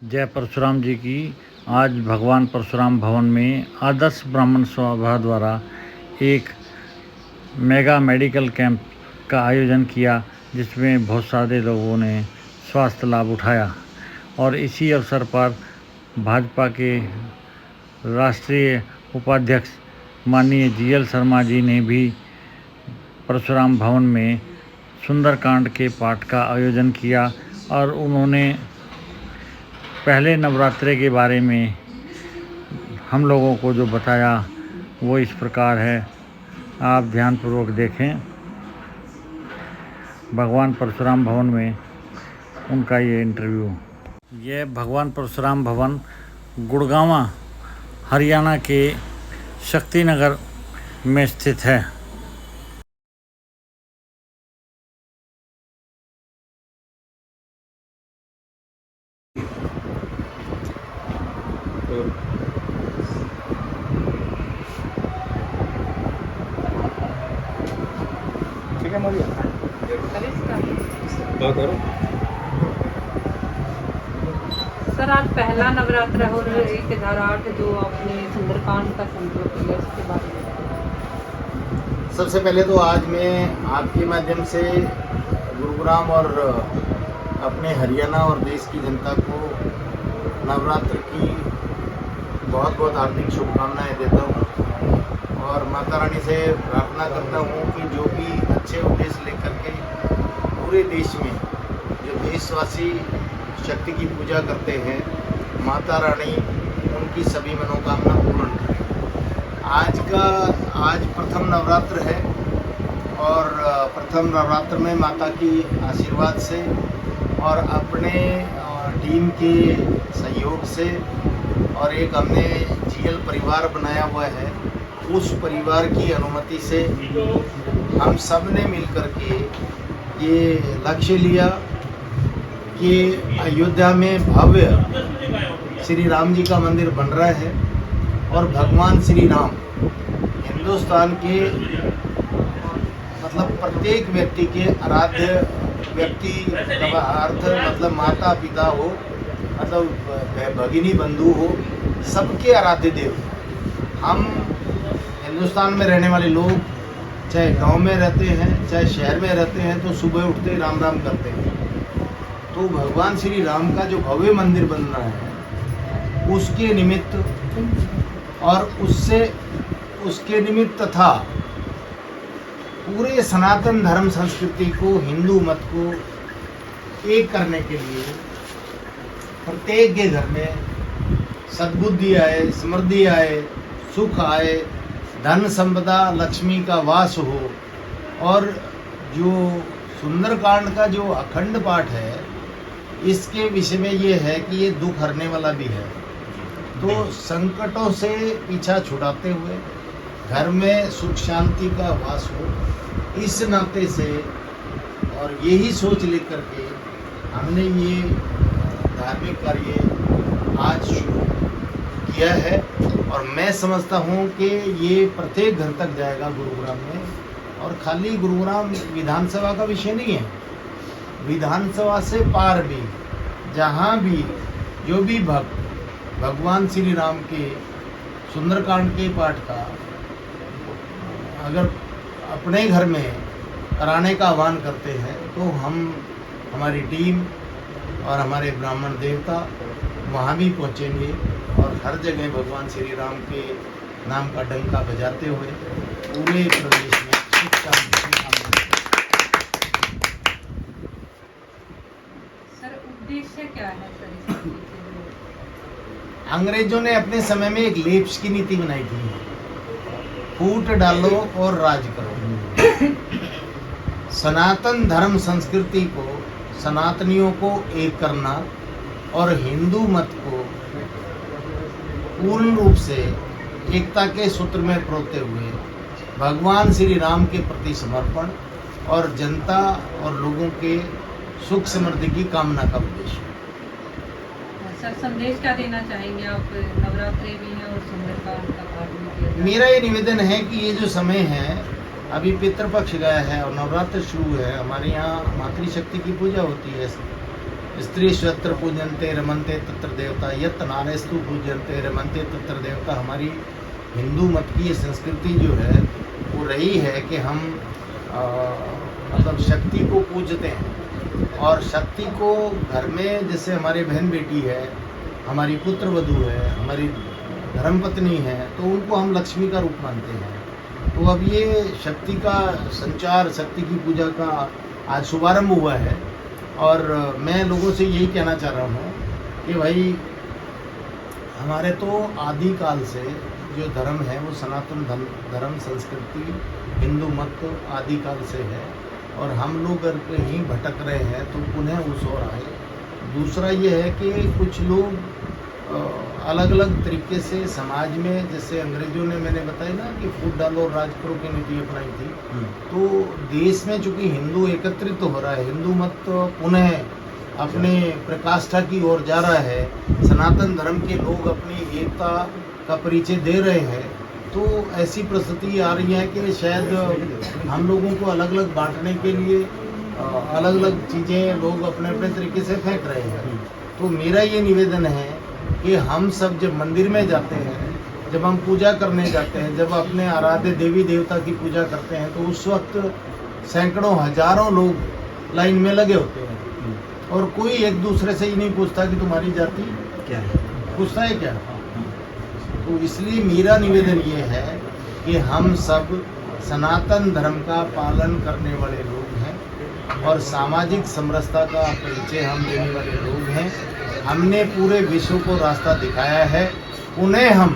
जय परशुराम जी की। आज भगवान परशुराम भवन में आदर्श ब्राह्मण सभा द्वारा एक मेगा मेडिकल कैंप का आयोजन किया, जिसमें बहुत सारे लोगों ने स्वास्थ्य लाभ उठाया। और इसी अवसर पर भाजपा के राष्ट्रीय उपाध्यक्ष माननीय जीएल शर्मा जी ने भी परशुराम भवन में सुंदरकांड के पाठ का आयोजन किया और उन्होंने पहले नवरात्रे के बारे में हम लोगों को जो बताया वो इस प्रकार है। आप ध्यानपूर्वक देखें। भगवान परशुराम भवन में उनका ये इंटरव्यू। यह भगवान परशुराम भवन गुड़गांव हरियाणा के शक्तिनगर में स्थित है। ठीक है मोदी करो। सर, आज पहला नवरात्र और एक 1008 जो आपने सुंदरकांड का संकल्प लिया, इसके बारे में। सबसे पहले तो आज मैं आपके माध्यम से गुरुग्राम और अपने हरियाणा और देश की जनता को नवरात्र की बहुत बहुत हार्दिक शुभकामनाएं देता हूं और माता रानी से प्रार्थना करता हूं कि जो भी अच्छे उद्देश्य लेकर के पूरे देश में जो देशवासी शक्ति की पूजा करते हैं, माता रानी उनकी सभी मनोकामना पूर्ण करें। आज प्रथम नवरात्र है और प्रथम नवरात्र में माता की आशीर्वाद से और अपने टीम के सहयोग से और एक हमने जीएल परिवार बनाया हुआ है, उस परिवार की अनुमति से हम सब ने मिलकर के ये लक्ष्य लिया कि अयोध्या में भव्य श्री राम जी का मंदिर बन रहा है और भगवान श्री राम हिंदुस्तान के मतलब प्रत्येक व्यक्ति के आराध्य व्यक्ति का अर्थ मतलब माता पिता हो, मतलब भगिनी बंधु हो, सबके आराध्य देव। हम हिंदुस्तान में रहने वाले लोग चाहे गांव में रहते हैं चाहे शहर में रहते हैं तो सुबह उठते राम राम करते हैं। तो भगवान श्री राम का जो भव्य मंदिर बन रहा है उसके निमित्त और उसके निमित्त तथा पूरे सनातन धर्म संस्कृति को, हिंदू मत को एक करने के लिए प्रत्येक के घर में सद्बुद्धि आए, समृद्धि आए, सुख आए, धन संपदा लक्ष्मी का वास हो। और जो सुंदरकांड का जो अखंड पाठ है इसके विषय में ये है कि ये दुख हरने वाला भी है, तो संकटों से पीछा छुड़ाते हुए घर में सुख शांति का वास हो, इस नाते से और यही सोच लेकर के हमने ये धार्मिक कार्य आज शुरू किया है। और मैं समझता हूँ कि ये प्रत्येक घर तक जाएगा गुरुग्राम में। और खाली गुरुग्राम विधानसभा का विषय नहीं है, विधानसभा से पार भी जहाँ भी जो भी भक्त भगवान श्री राम के सुंदरकांड के पाठ का अगर अपने घर में कराने का आह्वान करते हैं तो हमारी टीम और हमारे ब्राह्मण देवता वहाँ भी पहुँचेंगे और हर जगह भगवान श्री राम के नाम का डंका बजाते हुए पूरे प्रदेश में सुख शांति की कामना। सर, उद्देश्य क्या है सर इस चीज़ से? अंग्रेजों ने अपने समय में एक लेप्स की नीति बनाई थी, फूट डालो और राज करो। सनातन धर्म संस्कृति को, सनातनियों को एक करना और हिंदू मत को पूर्ण रूप से एकता के सूत्र में परोते हुए भगवान श्री राम के प्रति समर्पण और जनता और लोगों के सुख समृद्धि की कामना का उद्देश्य। सर, संदेश क्या देना चाहेंगे आप? नवरात्रि भी है और सुंदरकांड का पाठ भी किया। मेरा ये निवेदन है कि ये जो समय है, अभी पितृपक्ष गया है और नवरात्र शुरू है। हमारे यहाँ मातृशक्ति की पूजा होती है स्त्री स्वत्र पूजनते रमनते तत्र देवता, यत् नारेस्तु पूजनते रमनते तत्र देवता। हमारी हिंदू मत की ये संस्कृति जो है वो रही है कि हम मतलब शक्ति को पूजते हैं, और शक्ति को घर में जैसे हमारी बहन बेटी है, हमारी पुत्र वधू है, हमारी धर्मपत्नी है, तो उनको हम लक्ष्मी का रूप मानते हैं। तो अब ये शक्ति का संचार, शक्ति की पूजा का आज शुभारंभ हुआ है, और मैं लोगों से यही कहना चाह रहा हूँ कि भाई हमारे तो आदिकाल से जो धर्म है वो सनातन धर्म संस्कृति हिंदू मत आदिकाल से है, और हम लोग अगर कहीं भटक रहे हैं तो पुनः उस ओर आए। दूसरा ये है कि कुछ लोग अलग अलग तरीके से समाज में, जैसे अंग्रेजों ने मैंने बताया ना कि फूट डालो और राज करो की नीति अपनाई थी, तो देश में चूंकि हिंदू एकत्रित तो हो रहा है, हिंदू मत पुनः अपने प्रकाष्ठा की ओर जा रहा है, सनातन धर्म के लोग अपनी एकता का परिचय दे रहे हैं, तो ऐसी परिस्थिति आ रही है कि शायद हम लोगों को अलग अलग बांटने के लिए अलग अलग चीज़ें लोग अपने अपने तरीके से फेंक रहे हैं। तो मेरा ये निवेदन है कि हम सब जब मंदिर में जाते हैं, जब हम पूजा करने जाते हैं, जब अपने आराध्य देवी देवता की पूजा करते हैं, तो उस वक्त सैकड़ों हजारों लोग लाइन में लगे होते हैं, और कोई एक दूसरे से ही नहीं पूछता कि तुम्हारी जाति क्या है, पूछता है क्या। तो इसलिए मेरा निवेदन ये है कि हम सब सनातन धर्म का पालन करने वाले लोग हैं, और सामाजिक समरसता का परिचय हम देने वाले लोग हैं। हमने पूरे विश्व को रास्ता दिखाया है, उन्हें हम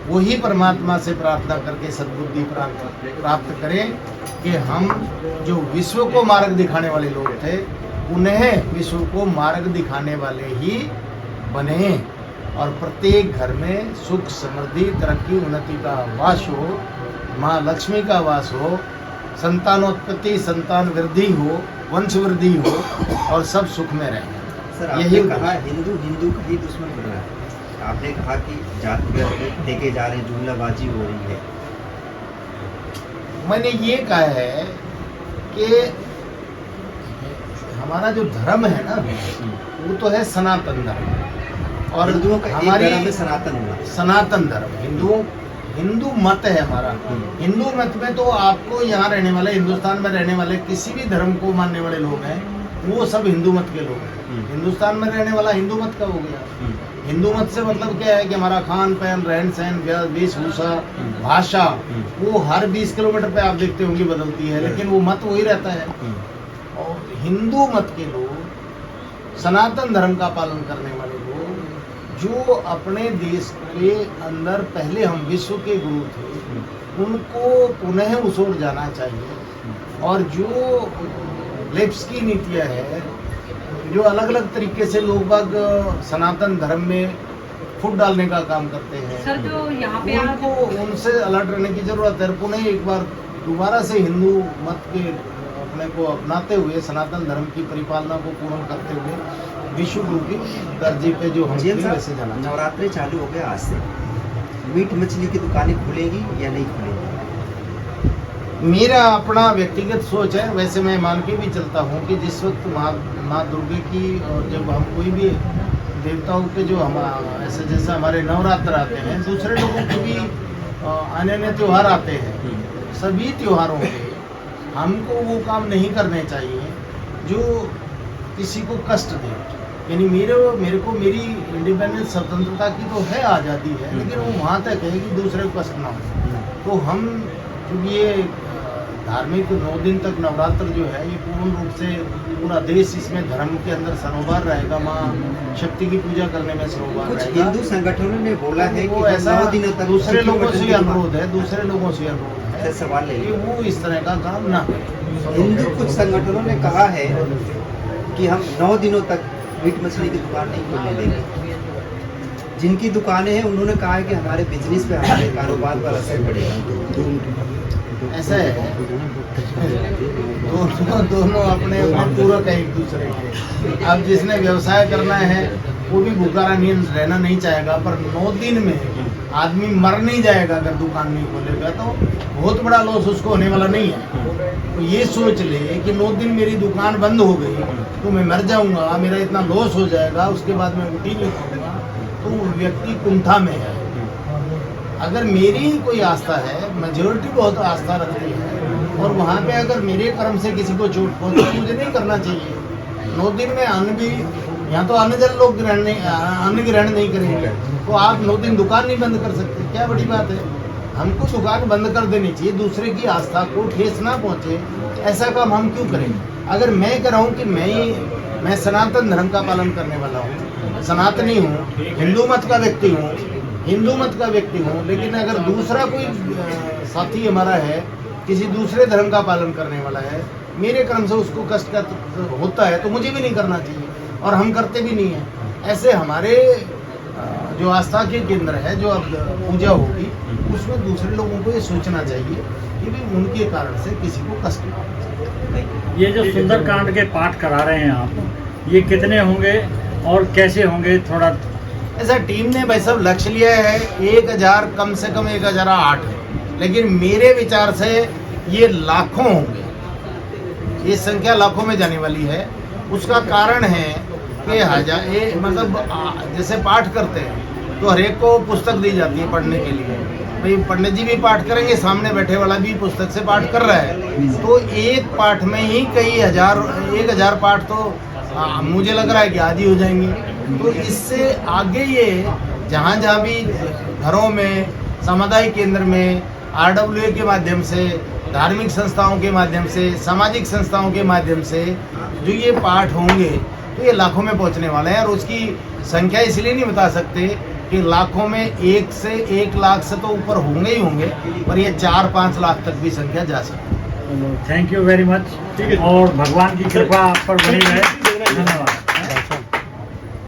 वही परमात्मा से प्रार्थना करके सद्बुद्धि प्राप्त करें कि हम जो विश्व को मार्ग दिखाने वाले लोग थे, उन्हें विश्व को मार्ग दिखाने वाले ही बने, और प्रत्येक घर में सुख समृद्धि तरक्की उन्नति का वास हो, माँ लक्ष्मी का वास हो, संतानोत्पत्ति संतान वृद्धि हो, वंश वृद्धि हो, और सब सुख में रहें। सर आपने कहा हिंदू हिंदू का ही दुश्मन बन रहा है, आपने कहा कि जातिगत देखे जा रहे, जुमलाबाजी हो रही है। मैंने ये कहा है कि हमारा जो धर्म है ना वो तो है सनातन धर्म, और हिंदुओं का हमारी एक सनातन हुआ, सनातन धर्म हिंदू मत है हमारा। हिंदू मत में तो आपको यहाँ रहने वाले, हिंदुस्तान में रहने वाले किसी भी धर्म को मानने वाले लोग हैं, वो सब हिंदू मत के लोग हैं। हिंदुस्तान में रहने वाला हिंदू मत का हो गया। हिंदू मत से मतलब क्या है कि हमारा खान पान, रहन सहन, वेशभूषा, भाषा वो हर 20 किलोमीटर पे आप देखते होंगे बदलती है, लेकिन वो मत वही रहता है। और हिंदू मत के लोग, सनातन धर्म का पालन करने वाले लोग, जो अपने देश के अंदर पहले हम विश्व के गुरु थे, उनको पुनः उस ओर जाना चाहिए। और जो लिप्स की नीतियाँ है, जो अलग अलग तरीके से लोग बाग सनातन धर्म में फूट डालने का काम करते हैं, सर जो यहाँ पे उनको उनसे अलर्ट रहने की जरूरत है। पुनः एक बार दोबारा से हिंदू मत के अपने को अपनाते हुए, सनातन धर्म की परिपालना को पूर्ण करते हुए विश्व गुरु की दर्जे पे जो हम वैसे जाना। नवरात्रि चालू हो गया आज से, मीट मछली की दुकानें खुलेगी या नहीं खुलेगी? मेरा अपना व्यक्तिगत सोच है, वैसे मैं मान के भी चलता हूँ कि जिस वक्त माँ दुर्गे की, और जब हम कोई भी देवताओं के जो हम ऐसे जैसे हमारे नवरात्र आते हैं, दूसरे लोगों के भी अन्य त्यौहार आते हैं, सभी त्योहारों के हमको वो काम नहीं करने चाहिए जो किसी को कष्ट दे। यानी मेरे को मेरी इंडिपेंडेंस, स्वतंत्रता की तो है, आज़ादी है, लेकिन वो वहाँ तक है कि दूसरे को कष्ट ना हो। तो हम क्योंकि ये धार्मिक 9 दिन तक नवरात्र जो है, ये पूर्ण रूप से पूरा देश इसमें धर्म के अंदर सरोवर रहेगा, माँ शक्ति की पूजा करने में सरोवर कुछ रहेगा। हिंदू संगठनों ने बोला है कि ऐसा 9 दिनों तक दूसरे लोगों से अनुरोध है, दूसरे लोगों से अनुरोध है सवाल ले कि वो इस तरह का काम ना करें। हिंदू कुछ संगठनों ने कहा है कि हम 9 दिनों तक मीट मछली की दुकान नहीं खोलने देंगे। जिनकी दुकानें हैं उन्होंने कहा है कि हमारे बिजनेस पे, हमारे कारोबार पर असर पड़ेगा। ऐसा है, दोनों अपने पूरक है एक दूसरे के। अब जिसने व्यवसाय करना है वो भी भूखा रहना नहीं चाहेगा, पर 9 दिन में आदमी मर नहीं जाएगा अगर दुकान नहीं खोलेगा, तो बहुत बड़ा लॉस उसको होने वाला नहीं है। तो ये सोच ले कि 9 दिन मेरी दुकान बंद हो गई तो मैं मर जाऊंगा, मेरा इतना लॉस हो जाएगा, उसके बाद मैं उठी नहीं पाऊंगा, तो वो व्यक्ति कुंठा में है। अगर मेरी कोई आस्था है, मेजोरिटी बहुत आस्था रखती है, और वहाँ पे अगर मेरे कर्म से किसी को चोट पहुँचे तो मुझे नहीं करना चाहिए। 9 दिन में अन्न भी, यहाँ तो अन्न जल लोग अन्न ग्रहण नहीं करेंगे, तो आप 9 दिन दुकान नहीं बंद कर सकते, क्या बड़ी बात है। हमको दुकान बंद कर देनी चाहिए, दूसरे की आस्था को ठेस ना पहुँचे, ऐसा काम हम क्यों करेंगे। अगर मैं कह रहा हूँ कि मैं सनातन धर्म का पालन करने वाला हूँ, सनातनी हूँ, हिंदू मत का व्यक्ति हूँ, लेकिन अगर दूसरा कोई साथी हमारा है, किसी दूसरे धर्म का पालन करने वाला है, मेरे कर्म से उसको कष्ट होता है, तो मुझे भी नहीं करना चाहिए, और हम करते भी नहीं हैं। ऐसे हमारे जो आस्था के केंद्र है, जो अब पूजा होगी, उसमें दूसरे लोगों को ये सोचना चाहिए कि भी उनके कारण से किसी को कष्ट ना हो। ये जो सुंदरकांड के पाठ करा रहे हैं आप, ये कितने होंगे और कैसे होंगे, थोड़ा ऐसा टीम ने भाई सब लक्ष्य लिया है 1000, कम से कम 1008 है, लेकिन मेरे विचार से ये लाखों होंगे, ये संख्या लाखों में जाने वाली है। उसका कारण है कि मतलब जैसे पाठ करते हैं तो हर एक को पुस्तक दी जाती है पढ़ने के लिए, भाई पंडित जी भी पाठ करेंगे, सामने बैठे वाला भी पुस्तक से पाठ कर रहा है, तो एक पाठ में ही कई हजार, 1000 पाठ तो मुझे लग रहा है कि आज ही हो जाएंगे। तो इससे आगे ये जहाँ जहाँ भी घरों में, सामुदायिक केंद्र में, RWA के माध्यम से, धार्मिक संस्थाओं के माध्यम से, सामाजिक संस्थाओं के माध्यम से जो ये पाठ होंगे, तो ये लाखों में पहुंचने वाले हैं। और उसकी संख्या इसलिए नहीं बता सकते कि लाखों में 1 से 1 लाख से तो ऊपर होंगे ही होंगे, पर ये 4-5 लाख तक भी संख्या जा सकती है। थैंक यू वेरी मच, और भगवान की कृपा आप पर बनी रहे। धन्यवाद।